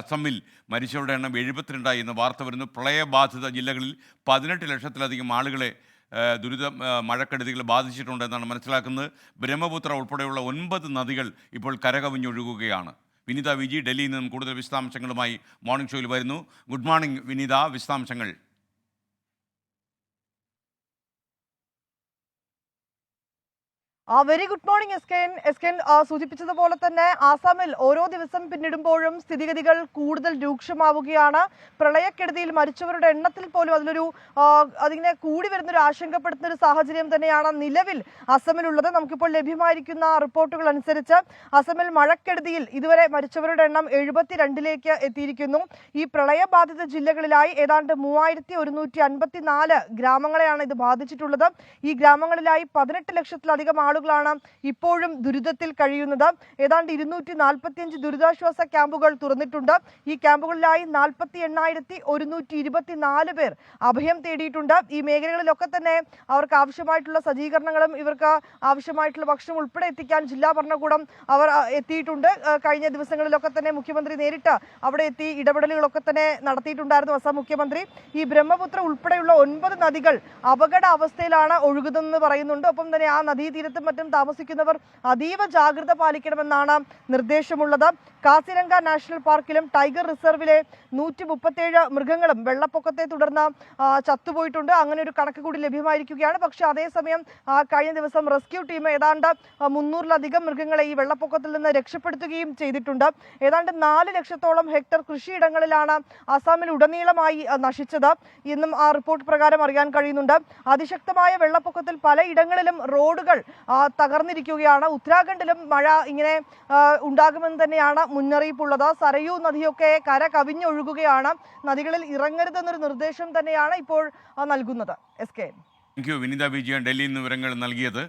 അസമിൽ മരിച്ചവരുടെ എണ്ണം 72 എന്ന വാർത്ത വരുന്നു. പ്രളയബാധിത ജില്ലകളിൽ 18 ലക്ഷത്തിലധികം ആളുകളെ മഴക്കെടുതികൾ ബാധിച്ചിട്ടുണ്ടെന്നാണ് മനസ്സിലാക്കുന്നത്. ബ്രഹ്മപുത്ര ഉൾപ്പെടെയുള്ള 9 നദികൾ ഇപ്പോൾ കരകവിഞ്ഞൊഴുകുകയാണ്. വിനീത വിജി ഡൽഹിയിൽ നിന്നും കൂടുതൽ വിശദാംശങ്ങളുമായി മോർണിംഗ് ഷോയിൽ വരുന്നു. ഗുഡ് മോർണിംഗ് വിനീത, വിശദാംശങ്ങൾ. വെരി ഗുഡ് മോർണിംഗ് എസ്കെൻ. സൂചിപ്പിച്ചതുപോലെ തന്നെ ആസാമിൽ ഓരോ ദിവസം പിന്നിടുമ്പോഴും സ്ഥിതിഗതികൾ കൂടുതൽ രൂക്ഷമാവുകയാണ്. പ്രളയക്കെടുതിയിൽ മരിച്ചവരുടെ എണ്ണത്തിൽ പോലും അതിങ്ങനെ കൂടി വരുന്നൊരു ആശങ്കപ്പെടുത്തുന്ന ഒരു സാഹചര്യം തന്നെയാണ് നിലവിൽ അസമിലുള്ളത്. നമുക്കിപ്പോൾ ലഭ്യമായിരിക്കുന്ന റിപ്പോർട്ടുകൾ അനുസരിച്ച് അസമിൽ മഴക്കെടുതിയിൽ ഇതുവരെ മരിച്ചവരുടെ എണ്ണം 72ലേക്ക് എത്തിയിരിക്കുന്നു. ഈ പ്രളയബാധിത ജില്ലകളിലായി ഏതാണ്ട് 3154 ഗ്രാമങ്ങളെയാണ് ഇത് ബാധിച്ചിട്ടുള്ളത്. ഈ ഗ്രാമങ്ങളിലായി 18 ലക്ഷത്തിലധികം ആളുകളാണ് ഇപ്പോഴും ദുരിതത്തിൽ കഴിയുന്നത്. ഏതാണ്ട് 245 ദുരിതാശ്വാസ ക്യാമ്പുകൾ തുറന്നിട്ടുണ്ട്. ഈ ക്യാമ്പുകളിലായി 48,124 പേർ അഭയം തേടിയിട്ടുണ്ട്. ഈ മേഖലകളിലൊക്കെ തന്നെ അവർക്ക് ആവശ്യമായിട്ടുള്ള സജ്ജീകരണങ്ങളും ഇവർക്ക് ആവശ്യമായിട്ടുള്ള ഭക്ഷണം ഉൾപ്പെടെ എത്തിക്കാൻ ജില്ലാ ഭരണകൂടം അവർ എത്തിയിട്ടുണ്ട്. കഴിഞ്ഞ ദിവസങ്ങളിലൊക്കെ തന്നെ മുഖ്യമന്ത്രി നേരിട്ട് അവിടെ എത്തി ഇടപെടലുകളൊക്കെ തന്നെ നടത്തിയിട്ടുണ്ടായിരുന്നു അസം മുഖ്യമന്ത്രി. ഈ ബ്രഹ്മപുത്ര ഉൾപ്പെടെയുള്ള 9 നദികൾ അപകട അവസ്ഥയിലാണ് ഒഴുകുന്നതെന്ന് പറയുന്നുണ്ട്. ഒപ്പം തന്നെ ആ നദീതീരത്തും മറ്റും താമസിക്കുന്നവർ അതീവ ജാഗ്രത പാലിക്കണമെന്നാണ് നിർദ്ദേശമുള്ളത്. കാസിരംഗ നാഷണൽ പാർക്കിലും ടൈഗർ റിസർവിലെ 137 മൃഗങ്ങളും വെള്ളപ്പൊക്കത്തെ തുടർന്ന് ചത്തുപോയിട്ടുണ്ട്. അങ്ങനെ ഒരു കണക്ക് കൂടി ലഭ്യമായിരിക്കുകയാണ്. പക്ഷെ അതേസമയം കഴിഞ്ഞ ദിവസം റെസ്ക്യൂ ടീം ഏതാണ്ട് 300-ലധികം മൃഗങ്ങളെ ഈ വെള്ളപ്പൊക്കത്തിൽ നിന്ന് രക്ഷപ്പെടുത്തുകയും ചെയ്തിട്ടുണ്ട്. ഏതാണ്ട് 4 ലക്ഷത്തോളം ഹെക്ടർ കൃഷിയിടങ്ങളിലാണ് ആസാമിൽ ഉടനീളമായി നശിച്ചത് എന്നും ആ റിപ്പോർട്ട് പ്രകാരം അറിയാൻ കഴിയുന്നുണ്ട്. അതിശക്തമായ വെള്ളപ്പൊക്കത്തിൽ പലയിടങ്ങളിലും റോഡുകൾ തകർന്നിരിക്കുകയാണ്. ഉത്തരാഖണ്ഡിലും മഴ ഇങ്ങനെ ഉണ്ടാകുമെന്ന് തന്നെയാണ് മുന്നറിയിപ്പുള്ളത്. സരയൂ നദിയൊക്കെ കര കവിഞ്ഞൊഴുകുകയാണ്. നദികളിൽ ഇറങ്ങരുതെന്നൊരു നിർദ്ദേശം തന്നെയാണ് ഇപ്പോൾ നൽകുന്നത്. താങ്ക് യു വിനീത വിജയൻ ഡൽഹിയിൽ നിന്ന് വിവരങ്ങൾ നൽകിയത്.